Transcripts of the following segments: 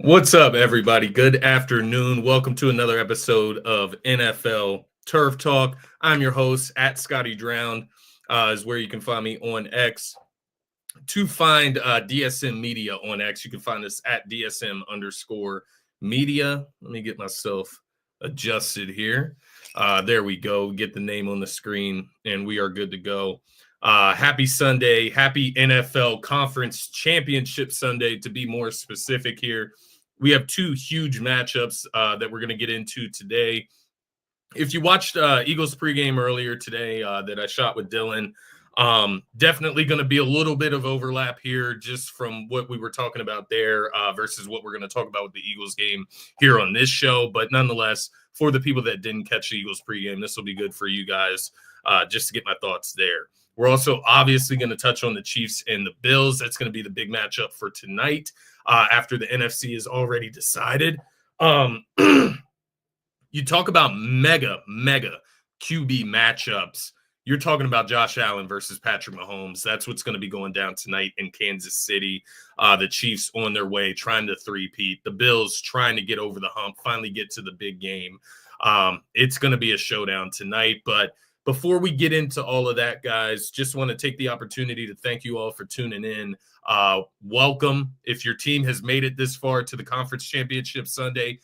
What's up, everybody? Good afternoon. Welcome to another episode of NFL Turf Talk. I'm your host at Scotty Drowned, is where you can find me on X. To find DSM Media on X, you can find us at DSM_media. Let me get myself adjusted here. There we go. Get the name on the screen, and we are good to go. Happy Sunday. Happy NFL Conference Championship Sunday, to be more specific here. We have two huge matchups that we're going to get into today. If you watched Eagles pregame earlier today that I shot with Dylan, definitely going to be a little bit of overlap here just from what we were talking about there versus what we're going to talk about with the Eagles game here on this show. But nonetheless, for the people that didn't catch the Eagles pregame, this will be good for you guys just to get my thoughts there. We're also obviously going to touch on the Chiefs and the Bills. That's going to be the big matchup for tonight after the NFC is already decided. You talk about mega QB matchups. You're talking about Josh Allen versus Patrick Mahomes. That's what's going to be going down tonight in Kansas City. The Chiefs on their way, trying to three-peat. The Bills trying to get over the hump, finally get to the big game. It's going to be a showdown tonight. But before we get into all of that, guys, just want to take the opportunity to thank you all for tuning in. Welcome. If your team has made it this far to the Conference Championship Sunday,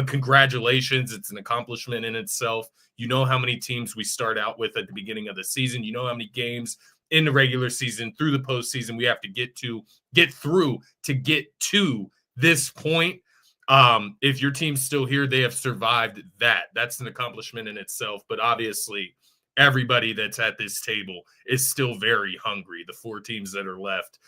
congratulations. It's an accomplishment in itself. You know how many teams we start out with at the beginning of the season. You know how many games in the regular season through the postseason we have to get through to get to this point. If your team's still here, they have survived that. That's an accomplishment in itself. But obviously, everybody that's at this table is still very hungry, the four teams that are left.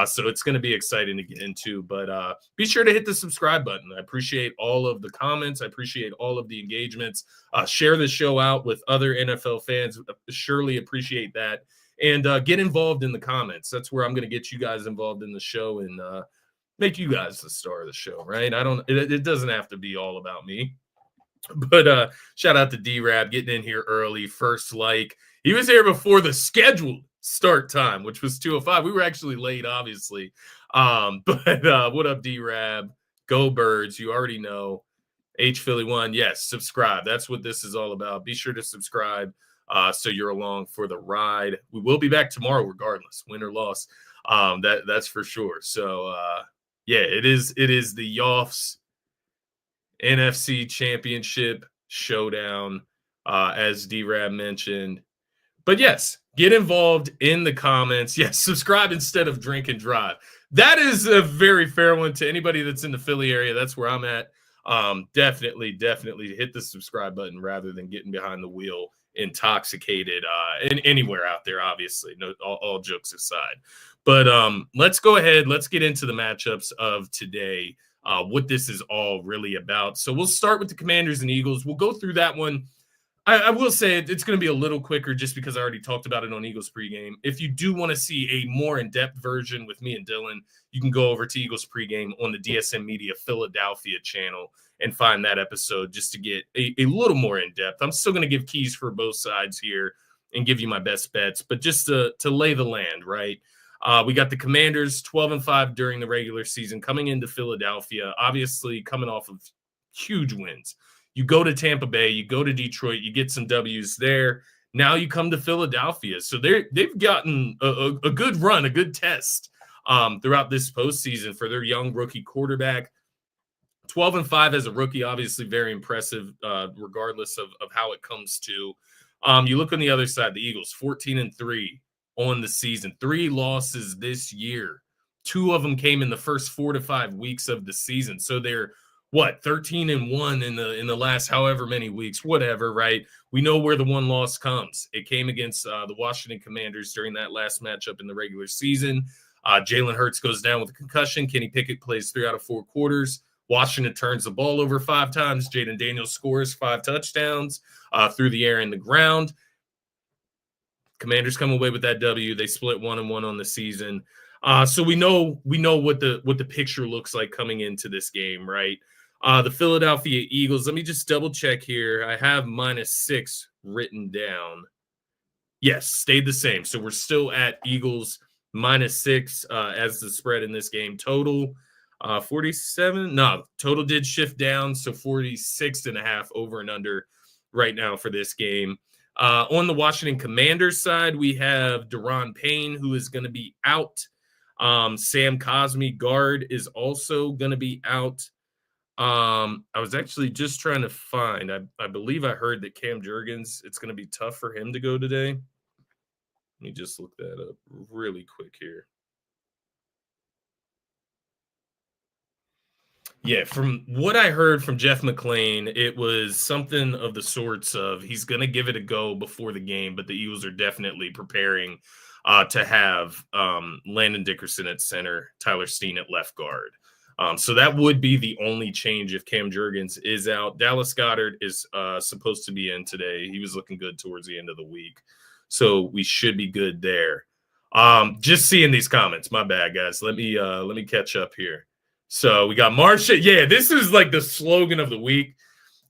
So it's going to be exciting to get into, but be sure to hit the subscribe button. I appreciate all of the comments. I appreciate all of the engagements. Share the show out with other NFL fans. Surely appreciate that. And get involved in the comments. That's where I'm going to get you guys involved in the show and make you guys the star of the show, right? It doesn't have to be all about me. But shout out to D-Rab getting in here early, first like. He was here before the scheduled start time, which was 2:05. We were actually late, obviously. But what up, D-Rab? Go Birds. You already know. H Philly 1. Yes, subscribe. That's what this is all about. Be sure to subscribe so you're along for the ride. We will be back tomorrow regardless, win or loss. That's for sure. So, yeah, it is the Yoffs NFC Championship Showdown, as D-Rab mentioned. But yes, get involved in the comments. Yes, subscribe instead of drink and drive. That is a very fair one to anybody that's in the Philly area. That's where I'm at. Definitely hit the subscribe button rather than getting behind the wheel intoxicated anywhere out there, obviously. No, all jokes aside. But let's go ahead. Let's get into the matchups of today. What this is all really about. So we'll start with the Commanders and Eagles. We'll go through that one. I will say it's going to be a little quicker just because I already talked about it on Eagles pregame. If you do want to see a more in-depth version with me and Dylan, you can go over to Eagles pregame on the DSM Media Philadelphia channel and find that episode just to get a little more in-depth. I'm still going to give keys for both sides here and give you my best bets, but just to lay the land, right? We got the Commanders 12-5 during the regular season coming into Philadelphia, obviously coming off of huge wins. You go to Tampa Bay, you go to Detroit, you get some W's there. Now you come to Philadelphia. So they've gotten a good run, a good test throughout this postseason for their young rookie quarterback. 12-5 as a rookie, obviously very impressive, regardless of how it comes to. You look on the other side, the Eagles, 14-3 on the season. 3 losses this year. 2 of them came in the first 4 to 5 weeks of the season. So they're 13-1 in the last however many weeks, whatever, right? We know where the one loss comes. It came against the Washington Commanders during that last matchup in the regular season. Jalen Hurts goes down with a concussion. Kenny Pickett plays 3 out of 4 quarters. Washington turns the ball over 5 times. Jaden Daniels scores 5 touchdowns through the air and the ground. Commanders come away with that W. They split 1-1 on the season. So we know what the picture looks like coming into this game, right? The Philadelphia Eagles, let me just double check here. I have -6 written down. Yes, stayed the same. So we're still at Eagles -6 as the spread in this game total. 47. No, total did shift down. So 46.5 over and under right now for this game. On the Washington Commanders side, we have Daron Payne, who is going to be out. Sam Cosmi, guard, is also going to be out. I was actually just trying to find, I believe I heard that Cam Jurgens, it's going to be tough for him to go today. Let me just look that up really quick here. Yeah, from what I heard from Jeff McLean, it was something of the sorts of he's going to give it a go before the game, but the Eagles are definitely preparing to have Landon Dickerson at center, Tyler Steen at left guard. So that would be the only change if Cam Jurgens is out. Dallas Goedert is supposed to be in today. He was looking good towards the end of the week. So we should be good there. Just seeing these comments. My bad, guys. Let me catch up here. So we got Martian. Yeah, this is like the slogan of the week.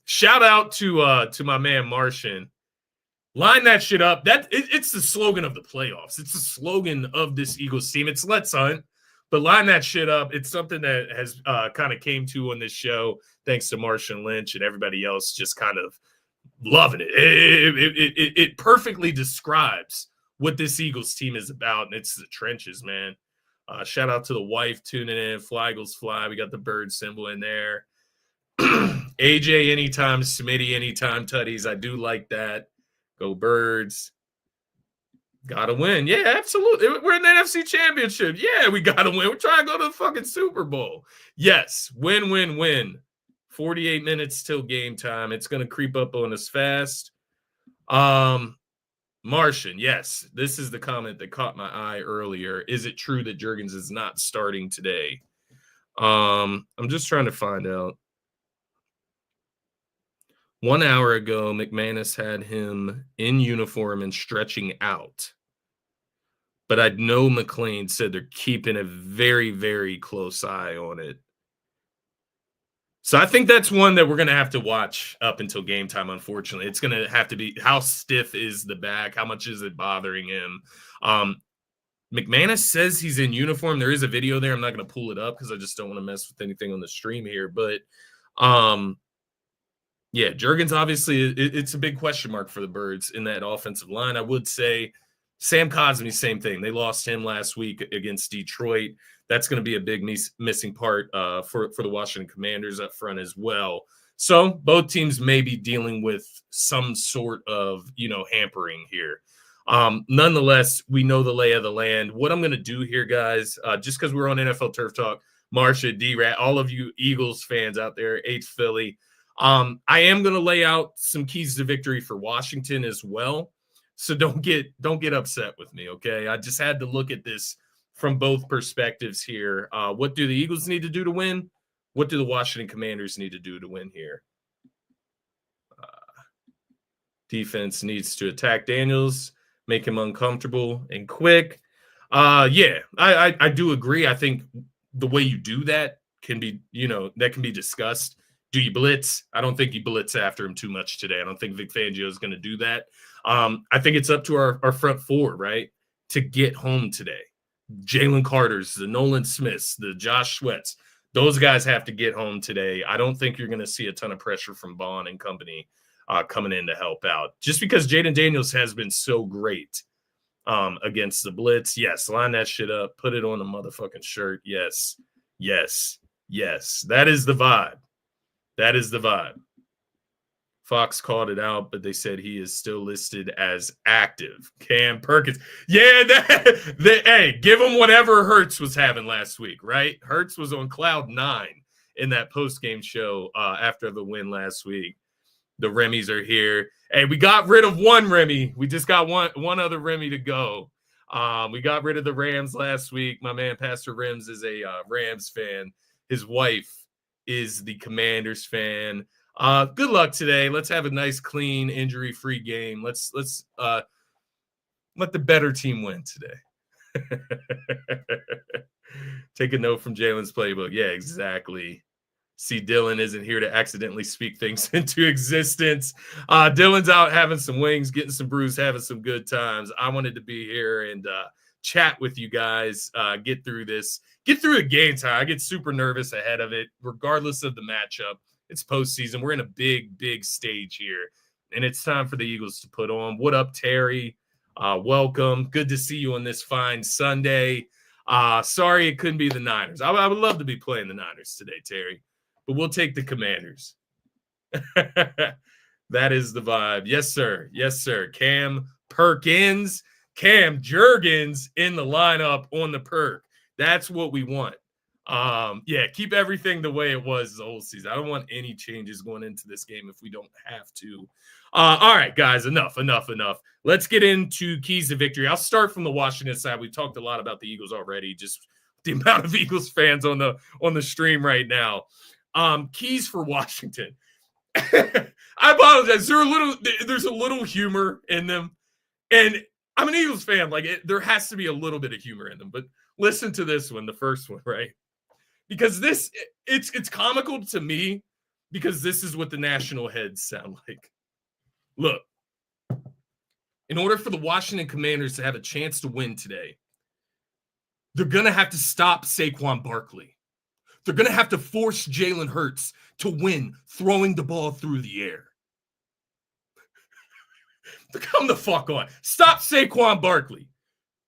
Shout out to my man Martian. Line that shit up. It's the slogan of the playoffs. It's the slogan of this Eagles team. It's let's hunt, but line that shit up. It's something that has kind of came to on this show thanks to Martian Lynch and everybody else just kind of loving it. It perfectly describes what this Eagles team is about, and it's the trenches, man. Shout out to the wife tuning in. Fly Eagles Fly. We got the bird symbol in there. AJ anytime, Smitty anytime, Tutties. I do like that. Go Birds. Gotta win. Yeah, absolutely. We're in the NFC Championship. Yeah, we gotta win. We're trying to go to the fucking Super Bowl. Yes, win, win, win. 48 minutes till game time. It's going to creep up on us fast. Martian, yes, this is the comment that caught my eye earlier. Is it true that Jurgens is not starting today? I'm just trying to find out. 1 hour ago, McManus had him in uniform and stretching out. But I know McLean said they're keeping a very, very close eye on it. So I think that's one that we're going to have to watch up until game time, unfortunately. It's going to have to be how stiff is the back? How much is it bothering him? McManus says he's in uniform. There is a video there. I'm not going to pull it up because I just don't want to mess with anything on the stream here. But, yeah, Jurgens, obviously, it's a big question mark for the Birds in that offensive line. I would say Sam Cosmi, same thing. They lost him last week against Detroit. That's going to be a big missing part for the Washington Commanders up front as well. So both teams may be dealing with some sort of, hampering here. Nonetheless, we know the lay of the land. What I'm going to do here, guys, just because we're on NFL Turf Talk, Marsha, D-Rat, all of you Eagles fans out there, H Philly, I am going to lay out some keys to victory for Washington as well. So don't get upset with me, okay? I just had to look at this from both perspectives here. What do the Eagles need to do to win? What do the Washington Commanders need to do to win here? Defense needs to attack Daniels, make him uncomfortable and quick. Yeah, I do agree. I think the way you do that can be, that can be discussed. Do you blitz? I don't think you blitz after him too much today. I don't think Vic Fangio is going to do that. I think it's up to our front four, right, to get home today. Jalen Carter's, the Nolan Smiths, the Josh Sweats, those guys have to get home today. I don't think you're going to see a ton of pressure from Bond and company coming in to help out. Just because Jaden Daniels has been so great against the blitz. Yes, line that shit up. Put it on a motherfucking shirt. Yes, yes, yes. That is the vibe. That is the vibe. Fox called it out, but they said he is still listed as active. Cam Perkins. Yeah, hey, give him whatever Hurts was having last week, right? Hurts was on cloud 9 in that post-game show after the win last week. The Remys are here. Hey, we got rid of one Remy. We just got one other Remy to go. We got rid of the Rams last week. My man, Pastor Rims, is a Rams fan. His wife is the Commanders fan. Good luck today. Let's have a nice, clean, injury-free game. Let's let the better team win today. Take a note from Jalen's playbook. Yeah, exactly. See, Dylan isn't here to accidentally speak things into existence. Dylan's out having some wings, getting some brews, having some good times. I wanted to be here and chat with you guys, get through the game time. I get super nervous ahead of it, regardless of the matchup. It's postseason. We're in a big, big stage here, and it's time for the Eagles to put on. What up, Terry? Welcome. Good to see you on this fine Sunday. Sorry it couldn't be the Niners. I would love to be playing the Niners today, Terry, but we'll take the Commanders. That is the vibe. Yes, sir. Yes, sir. Cam Perkins, Cam Jurgens in the lineup on the perk. That's what we want. Yeah, keep everything the way it was the whole season. I don't want any changes going into this game if we don't have to. All right, guys, enough. Let's get into keys to victory. I'll start from the Washington side. We've talked a lot about the Eagles already, just the amount of Eagles fans on the stream right now. Keys for Washington. I apologize. There's a little humor in them, and I'm an Eagles fan. There has to be a little bit of humor in them. But listen to this one, the first one, right? Because it's comical to me because this is what the national heads sound like. Look, in order for the Washington Commanders to have a chance to win today, they're going to have to stop Saquon Barkley. They're going to have to force Jalen Hurts to win throwing the ball through the air. Come the fuck on. Stop Saquon Barkley.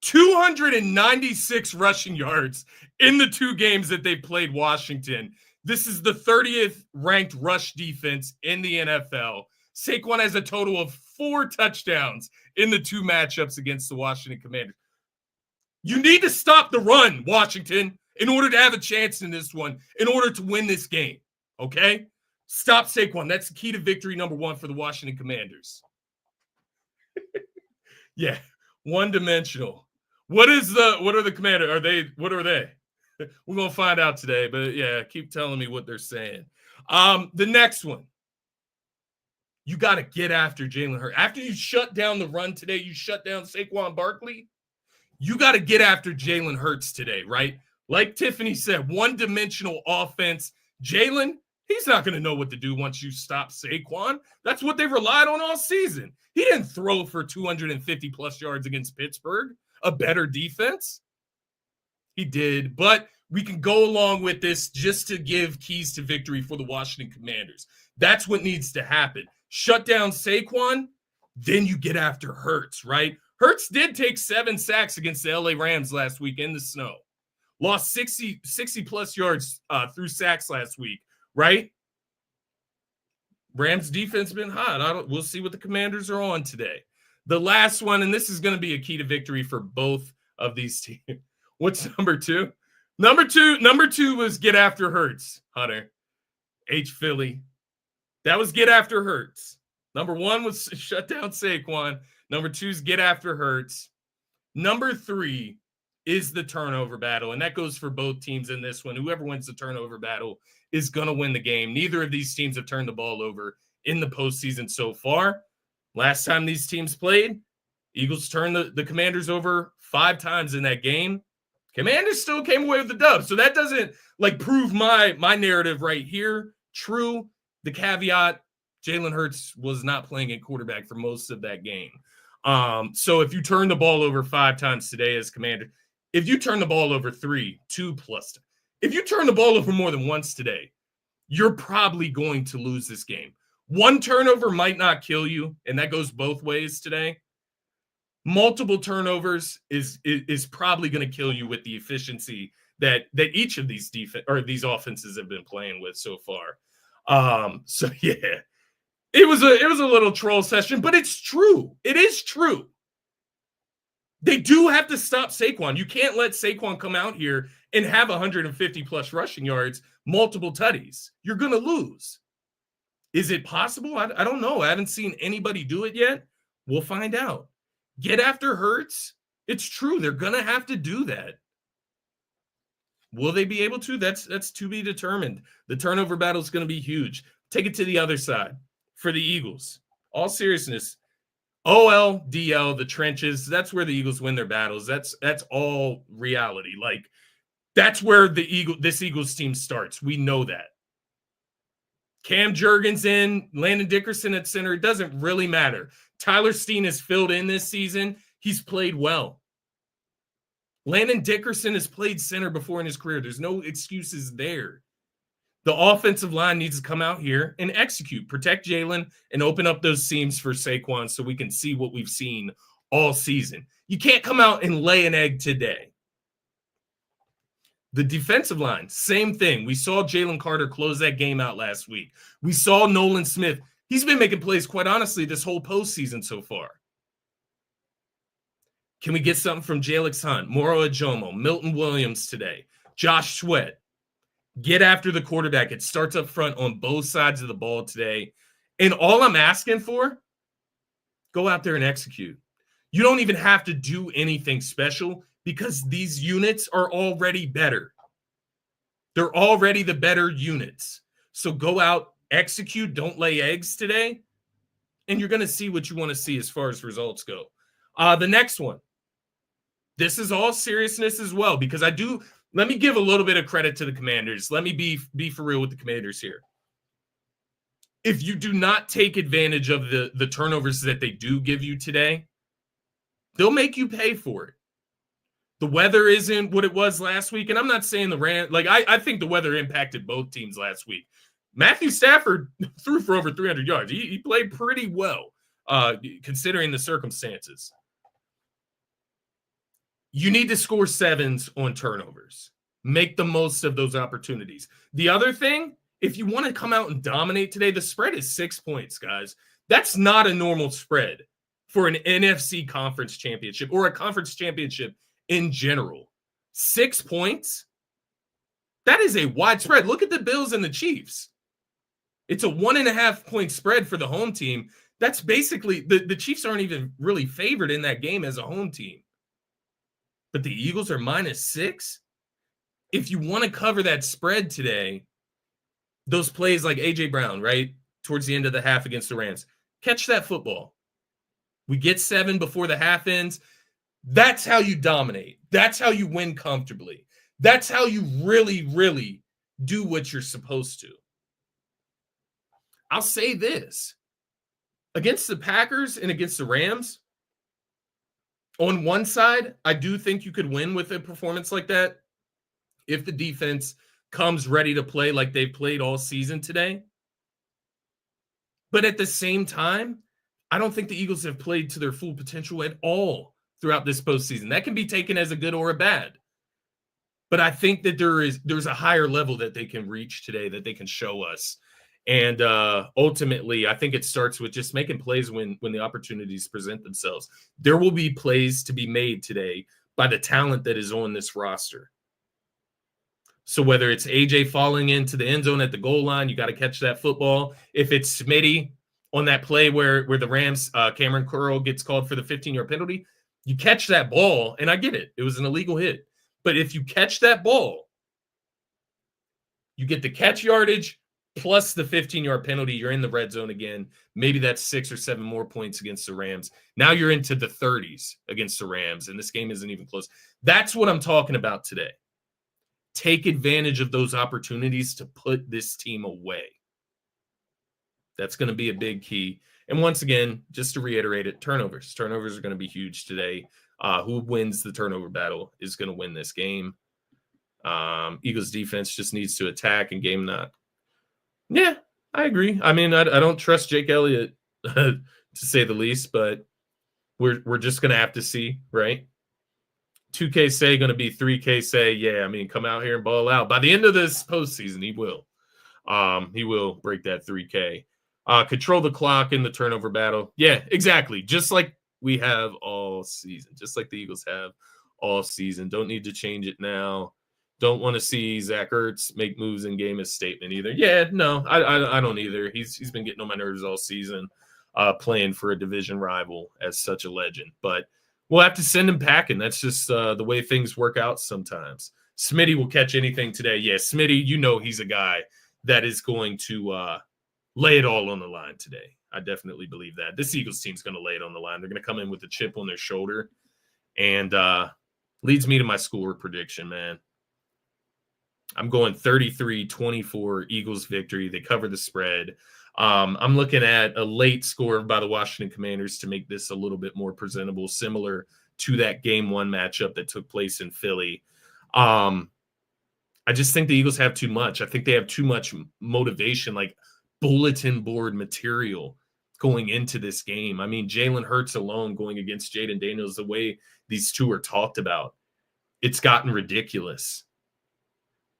296 rushing yards in the 2 games that they played Washington. This is the 30th ranked rush defense in the NFL. Saquon has a total of 4 touchdowns in the 2 matchups against the Washington Commanders. You need to stop the run, Washington, in order to have a chance in this one, in order to win this game, okay? Stop Saquon. That's the key to victory number 1 for the Washington Commanders. Yeah, one-dimensional. What are the Commanders? What are they? We're going to find out today, but yeah, keep telling me what they're saying. The next one. You got to get after Jalen Hurts. After you shut down the run today, you shut down Saquon Barkley. You got to get after Jalen Hurts today, right? Like Tiffany said, one-dimensional offense. Jalen, he's not going to know what to do once you stop Saquon. That's what they relied on all season. He didn't throw for 250-plus yards against Pittsburgh, a better defense. He did, but we can go along with this just to give keys to victory for the Washington Commanders. That's what needs to happen. Shut down Saquon, then you get after Hurts, right? Hurts did take 7 sacks against the LA Rams last week in the snow. Lost 60-plus yards through sacks last week, right? Rams defense been hot. We'll see what the Commanders are on today. The last one, and this is going to be a key to victory for both of these teams. What's number 2? Number two was get after Hurts, Hunter. H. Philly. That was get after Hurts. Number 1 was shut down Saquon. Number 2 is get after Hurts. Number 3 is the turnover battle, and that goes for both teams in this one. Whoever wins the turnover battle is going to win the game. Neither of these teams have turned the ball over in the postseason so far. Last time these teams played, Eagles turned the Commanders over 5 times in that game. Commanders still came away with the dub, so that doesn't prove my narrative right here true. The caveat, Jalen Hurts was not playing at quarterback for most of that game. So if you turn the ball over 5 times today as Commander, if you turn the ball over 2 plus, if you turn the ball over more than once today, you're probably going to lose this game. 1 turnover might not kill you, and that goes both ways today. Multiple turnovers is probably going to kill you with the efficiency that each of these these offenses have been playing with so far. So yeah, it was a little troll session, but it's true. It is true. They do have to stop Saquon. You can't let Saquon come out here and have 150-plus rushing yards, multiple tutties. You're going to lose. Is it possible? I don't know. I haven't seen anybody do it yet. We'll find out. Get after Hurts. It's true. They're going to have to do that. Will they be able to? That's to be determined. The turnover battle is going to be huge. Take it to the other side for the Eagles. All seriousness, OL, DL, the trenches, that's where the Eagles win their battles. That's all reality. That's where this Eagles team starts. We know that. Cam Jurgens in, Landon Dickerson at center. It doesn't really matter. Tyler Steen has filled in this season. He's played well. Landon Dickerson has played center before in his career. There's no excuses there. The offensive line needs to come out here and execute, protect Jalen, and open up those seams for Saquon so we can see what we've seen all season. You can't come out and lay an egg today. The defensive line, same thing. We saw Jalen Carter close that game out last week. We saw Nolan Smith. He's been making plays, quite honestly, this whole postseason so far. Can we get something from Jalix Hunt, Moro Ajomo, Milton Williams today, Josh Sweat? Get after the quarterback. It starts up front on both sides of the ball today. And all I'm asking for, go out there and execute. You don't even have to do anything special because these units are already better. They're already the better units. So go out, execute, don't lay eggs today, and you're going to see what you want to see as far as results go. The next one. This is all seriousness as well because let me give a little bit of credit to the Commanders. Let me be for real with the Commanders here. If you do not take advantage of the turnovers that they do give you today, they'll make you pay for it. The weather isn't what it was last week, and I'm not saying the Rams. Like I think the weather impacted both teams last week. Matthew Stafford threw for over 300 yards. He played pretty well, considering the circumstances. You need to score sevens on turnovers. Make the most of those opportunities. The other thing, if you want to come out and dominate today, the spread is 6 points, guys. That's not a normal spread for an NFC conference championship or a conference championship in general. 6 points? That is a wide spread. Look at the Bills and the Chiefs. It's a 1.5 point spread for the home team. That's basically, the Chiefs aren't even really favored in that game as a home team. But the Eagles are -6. If you want to cover that spread today, those plays like A.J. Brown, right, towards the end of the half against the Rams, catch that football. We get 7 before the half ends. That's how you dominate. That's how you win comfortably. That's how you really, really do what you're supposed to. I'll say this. Against the Packers and against the Rams, on one side, I do think you could win with a performance like that if the defense comes ready to play like they've played all season today. But at the same time, I don't think the Eagles have played to their full potential at all throughout this postseason. That can be taken as a good or a bad. But I think that there's a higher level that they can reach today that they can show us. And ultimately, I think it starts with just making plays when the opportunities present themselves. There will be plays to be made today by the talent that is on this roster. So whether it's AJ falling into the end zone at the goal line, you got to catch that football. If it's Smitty on that play where the Rams, Cameron Curl gets called for the 15-yard penalty, you catch that ball, and I get it. It was an illegal hit. But if you catch that ball, you get the catch yardage, plus the 15-yard penalty, you're in the red zone again. Maybe that's 6 or 7 more points against the Rams. Now you're into the 30s against the Rams, and this game isn't even close. That's what I'm talking about today. Take advantage of those opportunities to put this team away. That's going to be a big key. And once again, just to reiterate it, turnovers. Turnovers are going to be huge today. Who wins the turnover battle is going to win this game. Eagles defense just needs to attack and game not. Yeah, I agree. I mean, I don't trust Jake Elliott to say the least, but we're just gonna have to see, right? 2K say going to be 3K say, yeah. I mean, come out here and ball out. By the end of this postseason, he will. He will break that 3K. Control the clock in the turnover battle. Yeah, exactly. Just like we have all season, just like the Eagles have all season. Don't need to change it now. Don't want to see Zach Ertz make moves in game as statement either. Yeah, no, I don't either. He's been getting on my nerves all season, playing for a division rival as such a legend. But we'll have to send him packing. That's just the way things work out sometimes. Smitty will catch anything today. Yeah, Smitty, you know he's a guy that is going to lay it all on the line today. I definitely believe that. This Eagles team's going to lay it on the line. They're going to come in with a chip on their shoulder. And leads me to my score prediction, man. I'm going 33-24 Eagles victory. They cover the spread. I'm looking at a late score by the Washington Commanders to make this a little bit more presentable, similar to that game one matchup that took place in Philly. I just think the Eagles have too much. I think they have too much motivation, like bulletin board material going into this game. I mean, Jalen Hurts alone going against Jaden Daniels, the way these two are talked about, it's gotten ridiculous.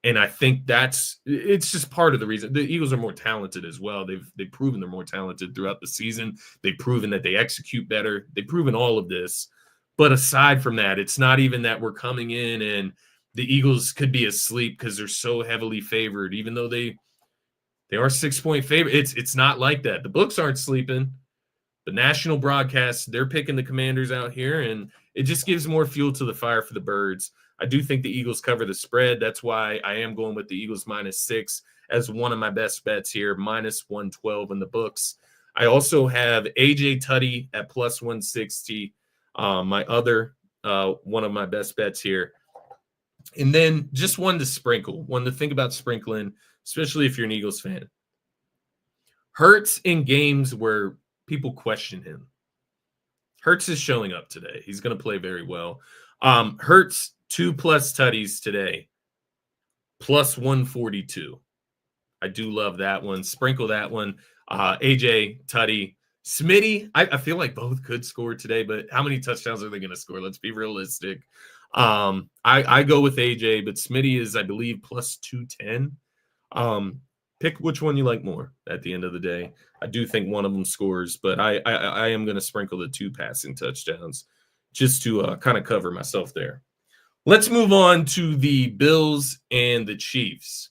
And I think it's just part of the reason. The Eagles are more talented as well. They've proven they're more talented throughout the season. They've proven that they execute better. They've proven all of this. But aside from that, it's not even that we're coming in and the Eagles could be asleep because they're so heavily favored, even though they are 6-point favorites. It's not like that. The books aren't sleeping. The national broadcasts, they're picking the Commanders out here, and it just gives more fuel to the fire for the Birds. I do think the Eagles cover the spread. That's why I am going with the Eagles -6 as one of my best bets here, -112 in the books. I also have AJ Tutty at +160, my other one of my best bets here. And then just one to sprinkle, one to think about sprinkling, especially if you're an Eagles fan. Hurts in games where people question him. Hurts is showing up today. He's going to play very well. Hurts 2+ tutties today, +142. I do love that one. Sprinkle that one. AJ, Tutty, Smitty. I feel like both could score today, but how many touchdowns are they going to score? Let's be realistic. I go with AJ, but Smitty is, I believe, +210. Pick which one you like more at the end of the day. I do think one of them scores, but I am going to sprinkle the 2 passing touchdowns just to kind of cover myself there. Let's move on to the Bills and the Chiefs.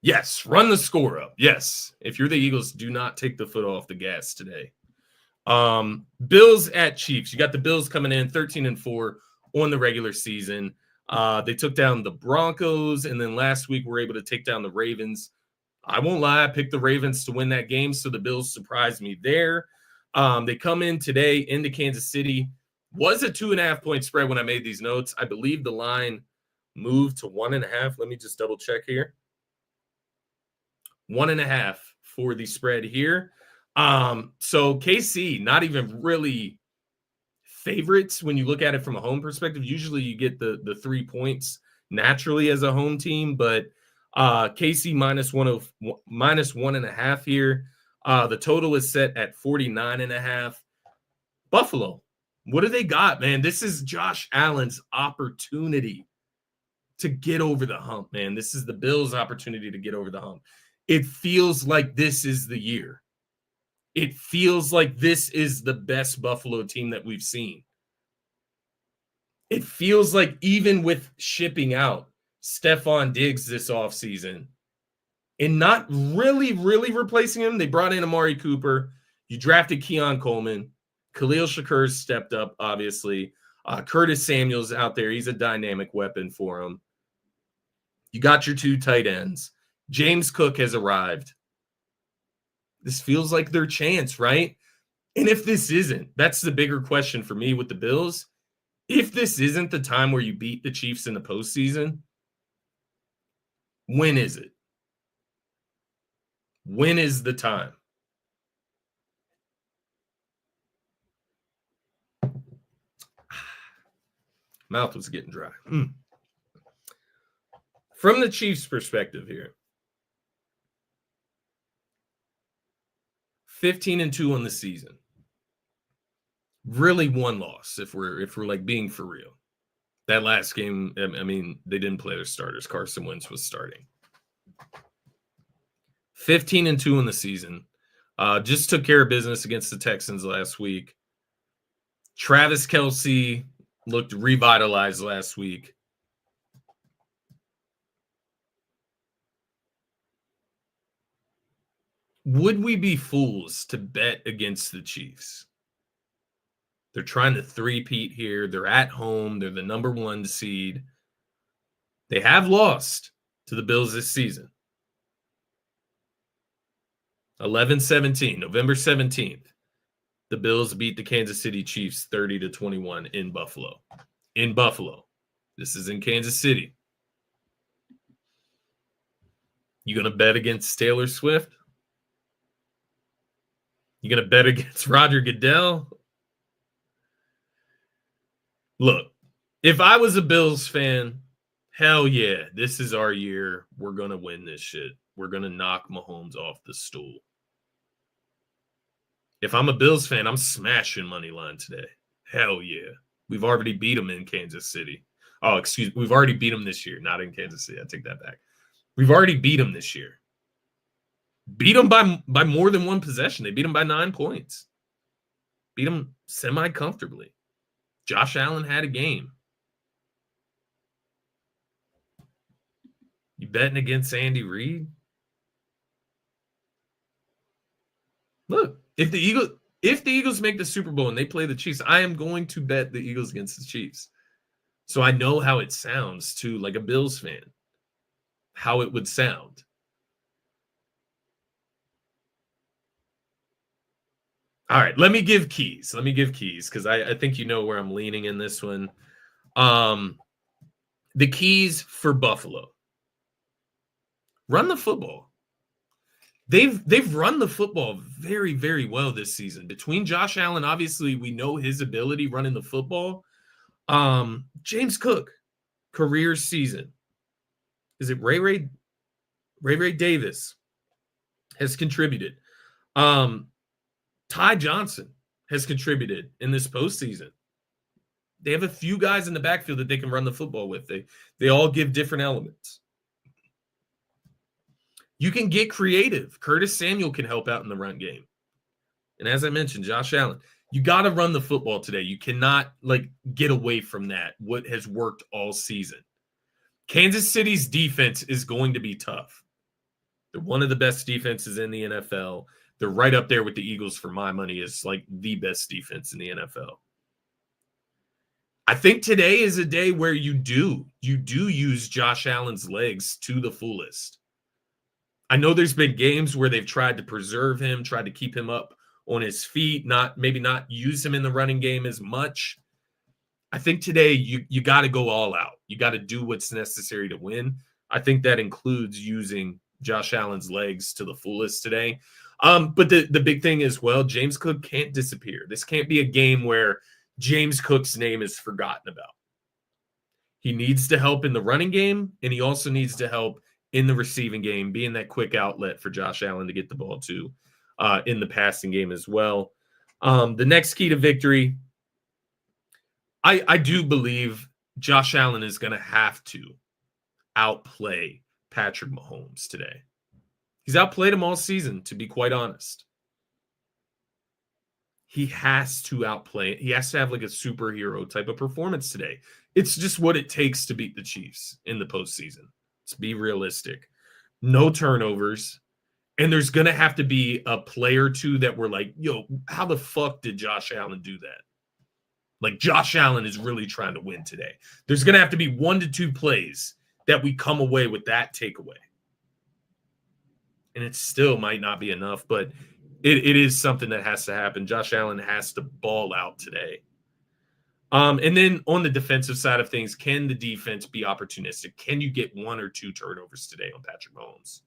Yes, run the score up. Yes, if you're the Eagles, do not take the foot off the gas today. Bills at Chiefs. You got the Bills coming in 13-4 on the regular season. They took down the Broncos, and then last week were able to take down the Ravens. I won't lie, I picked the Ravens to win that game, so the Bills surprised me there. They come in today into Kansas City. Was a 2.5-point spread when I made these notes. I believe the line moved to 1.5. Let me just double check here. 1.5 for the spread here. So KC, not even really favorites when you look at it from a home perspective. Usually you get the 3 points naturally as a home team, but KC -1.5 here. The total is set at 49.5. Buffalo, what do they got, man? This is Josh Allen's opportunity to get over the hump, man. This is the Bills' opportunity to get over the hump. It feels like this is the year. It feels like this is the best Buffalo team that we've seen. It feels like even with shipping out Stephon Diggs this offseason and not really replacing him, they brought in Amari Cooper. You drafted Keon Coleman. Khalil Shakur's stepped up, obviously. Curtis Samuel's out there. He's a dynamic weapon for him. You got your 2 tight ends. James Cook has arrived. This feels like their chance, right? And if this isn't, that's the bigger question for me with the Bills. If this isn't the time where you beat the Chiefs in the postseason, when is it? When is the time? Mouth was getting dry. From the Chiefs' perspective here, 15-2 on the season. Really one loss if we're like being for real. That last game, I mean, they didn't play their starters. Carson Wentz was starting. 15-2 in the season. Just took care of business against the Texans last week. Travis Kelce looked revitalized last week. Would we be fools to bet against the Chiefs? They're trying to three-peat here. They're at home. They're the number 1 seed. They have lost to the Bills this season. 11-17, November 17th. The Bills beat the Kansas City Chiefs 30-21 in Buffalo. In Buffalo. This is in Kansas City. You going to bet against Taylor Swift? You going to bet against Roger Goodell? Look, if I was a Bills fan, hell yeah, this is our year. We're going to win this shit. We're going to knock Mahomes off the stool. If I'm a Bills fan, I'm smashing money line today. Hell yeah. We've already beat them in Kansas City. Oh, excuse me. We've already beat them this year, not in Kansas City. I take that back. We've already beat them this year. Beat them by more than one possession. They beat them by 9 points. Beat them semi-comfortably. Josh Allen had a game. You betting against Andy Reid? Look, if the Eagles make the Super Bowl and they play the Chiefs, I am going to bet the Eagles against the Chiefs. So I know how it sounds to like a Bills fan, how it would sound. All right, let me give keys because I think you know where I'm leaning in this one. The keys for Buffalo. Run the football. They've run the football very, very well this season. Between Josh Allen, obviously, we know his ability running the football. James Cook, career season. Is it Ray Davis has contributed. Ty Johnson has contributed in this postseason. They have a few guys in the backfield that they can run the football with. They all give different elements. You can get creative. Curtis Samuel can help out in the run game. And as I mentioned, Josh Allen, you got to run the football today. You cannot get away from that, what has worked all season. Kansas City's defense is going to be tough. They're one of the best defenses in the NFL. They're right up there with the Eagles for my money as like the best defense in the NFL. I think today is a day where you do use Josh Allen's legs to the fullest. I know there's been games where they've tried to preserve him, tried to keep him up on his feet, maybe not use him in the running game as much. I think today you got to go all out. You got to do what's necessary to win. I think that includes using Josh Allen's legs to the fullest today. But the big thing is, well, James Cook can't disappear. This can't be a game where James Cook's name is forgotten about. He needs to help in the running game, and he also needs to help in the receiving game, being that quick outlet for Josh Allen to get the ball to in the passing game as well. The next key to victory, I do believe Josh Allen is going to have to outplay Patrick Mahomes today. He's outplayed him all season, to be quite honest. He has to outplay it. He has to have like a superhero type of performance today. It's just what it takes to beat the Chiefs in the postseason. Let's be realistic. No turnovers. And there's going to have to be a play or two that we're like, yo, how the fuck did Josh Allen do that? Like, Josh Allen is really trying to win today. There's going to have to be 1 to 2 plays that we come away with that takeaway. And it still might not be enough, but it is something that has to happen. Josh Allen has to ball out today. And then on the defensive side of things, can the defense be opportunistic? Can you get 1 or 2 turnovers today on Patrick Mahomes?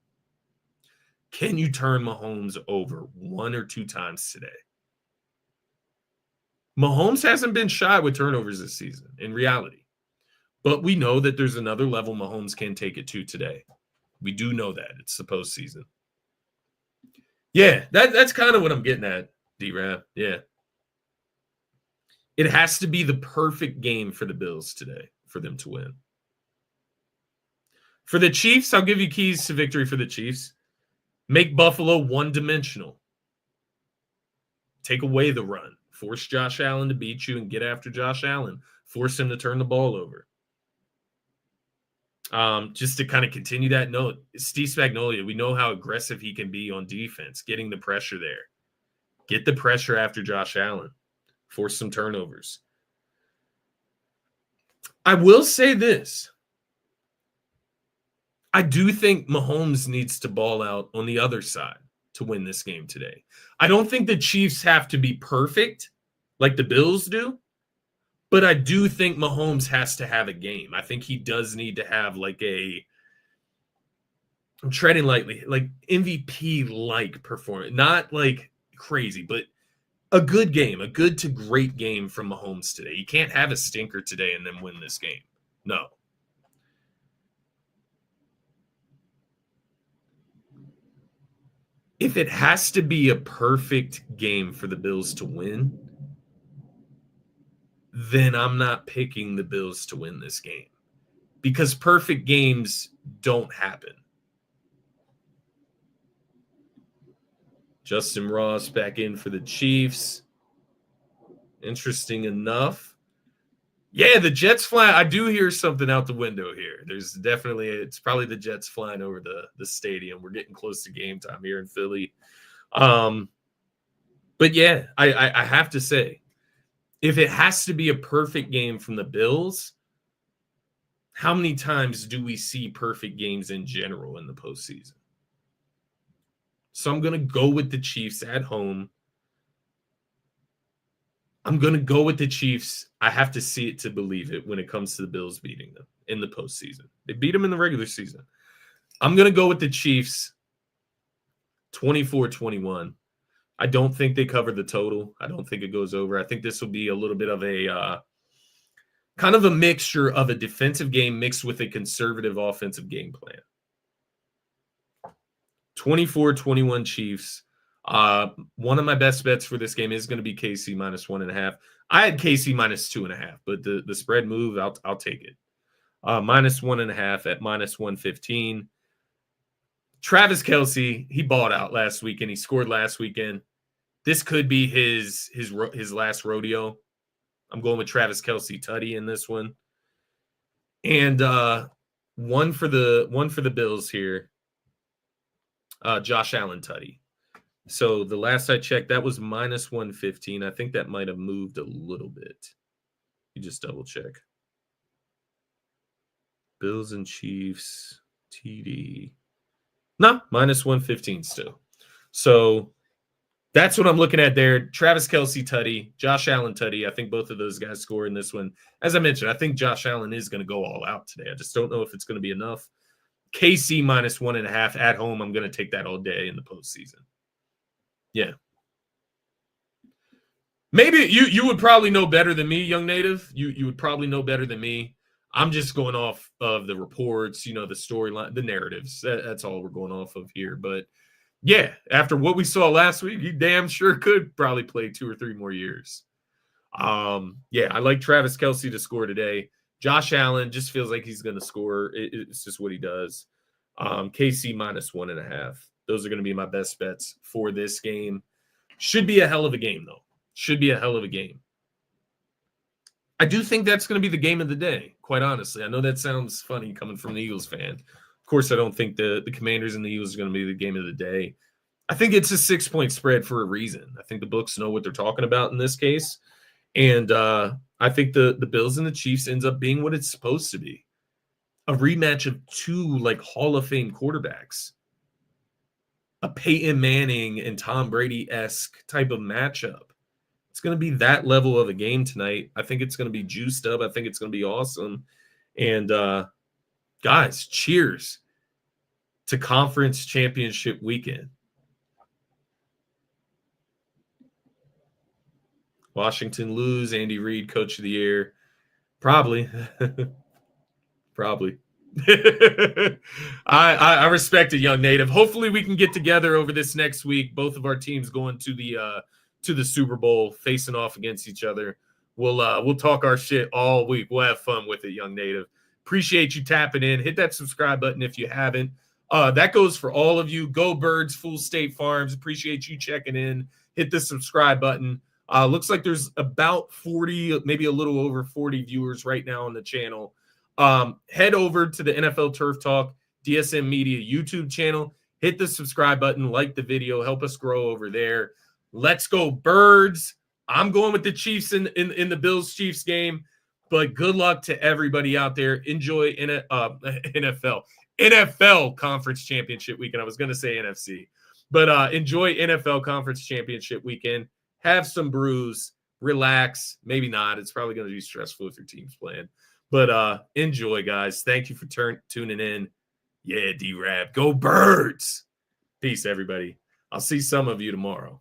Can you turn Mahomes over 1 or 2 times today? Mahomes hasn't been shy with turnovers this season in reality. But we know that there's another level Mahomes can take it to today. We do know that. It's the postseason. Yeah, that's kind of what I'm getting at, D-Rab. Yeah. It has to be the perfect game for the Bills today for them to win. For the Chiefs, I'll give you keys to victory for the Chiefs. Make Buffalo one-dimensional. Take away the run. Force Josh Allen to beat you and get after Josh Allen. Force him to turn the ball over. Just to kind of continue that note, Steve Spagnuolo, we know how aggressive he can be on defense, getting the pressure there. Get the pressure after Josh Allen. Force some turnovers. I will say this. I do think Mahomes needs to ball out on the other side to win this game today. I don't think the Chiefs have to be perfect like the Bills do, but I do think Mahomes has to have a game. I think he does need to have like I'm treading lightly, like MVP-like performance. Not like crazy, but a good game, a good to great game from Mahomes today. You can't have a stinker today and then win this game. No. If it has to be a perfect game for the Bills to win, then I'm not picking the Bills to win this game because perfect games don't happen. Justin Ross back in for the Chiefs. Interesting enough. Yeah, the Jets fly. I do hear something out the window here. There's definitely, it's probably the Jets flying over the stadium. We're getting close to game time here in Philly. But yeah, I have to say, if it has to be a perfect game from the Bills, how many times do we see perfect games in general in the postseason? So I'm going to go with the Chiefs at home. I'm going to go with the Chiefs. I have to see it to believe it when it comes to the Bills beating them in the postseason. They beat them in the regular season. I'm going to go with the Chiefs 24-21. I don't think they cover the total. I don't think it goes over. I think this will be a little bit of a kind of a mixture of a defensive game mixed with a conservative offensive game plan. 24-21 Chiefs. One of my best bets for this game is going to be KC minus 1.5. I had KC minus 2.5, but the spread move, I'll take it. Minus 1.5 at minus 115. Travis Kelce, he balled out last weekend. He scored last weekend. This could be his last rodeo. I'm going with Travis Kelce Tutty in this one. And one for the Bills here. Josh Allen Tutty. So the last I checked, that was minus 115. I think that might have moved a little bit. You just double check. Bills and Chiefs, TD. No, minus 115 still. So that's what I'm looking at there. Travis Kelce Tutty, Josh Allen Tutty. I think both of those guys score in this one. As I mentioned, I think Josh Allen is going to go all out today. I just don't know if it's going to be enough. KC minus 1.5 at home. I'm going to take that all day in the postseason. Yeah. Maybe you would probably know better than me, young native. You would probably know better than me. I'm just going off of the reports, the storyline, the narratives. That's all we're going off of here. But yeah, after what we saw last week, he damn sure could probably play 2 or 3 more years. Yeah, I like Travis Kelce to score today. Josh Allen just feels like he's going to score. It's just what he does. KC minus 1.5. Those are going to be my best bets for this game. Should be a hell of a game, though. Should be a hell of a game. I do think that's going to be the game of the day, quite honestly. I know that sounds funny coming from the Eagles fan. Of course, I don't think the Commanders and the Eagles are going to be the game of the day. I think it's a 6-point spread for a reason. I think the books know what they're talking about in this case. And I think the Bills and the Chiefs ends up being what it's supposed to be. A rematch of 2 Hall of Fame quarterbacks. A Peyton Manning and Tom Brady-esque type of matchup. It's going to be that level of a game tonight. I think it's going to be juiced up. I think it's going to be awesome. And guys, cheers to Conference Championship Weekend. Washington lose, Andy Reid, Coach of the Year. Probably. Probably. I respect it, young native. Hopefully we can get together over this next week. Both of our teams going to the Super Bowl, facing off against each other. We'll talk our shit all week. We'll have fun with it, young native. Appreciate you tapping in. Hit that subscribe button if you haven't. That goes for all of you. Go Birds, Full State Farms. Appreciate you checking in. Hit the subscribe button. Looks like there's about 40, maybe a little over 40 viewers right now on the channel. Head over to the NFL Turf Talk DSM Media YouTube channel. Hit the subscribe button, like the video, help us grow over there. Let's go Birds. I'm going with the Chiefs in the Bills-Chiefs game, but good luck to everybody out there. Enjoy NFL Conference Championship Weekend. I was going to say NFC, but enjoy NFL Conference Championship Weekend. Have some brews, relax. Maybe not. It's probably going to be stressful if your team's playing. But enjoy, guys. Thank you for tuning in. Yeah, D-Rab. Go Birds. Peace, everybody. I'll see some of you tomorrow.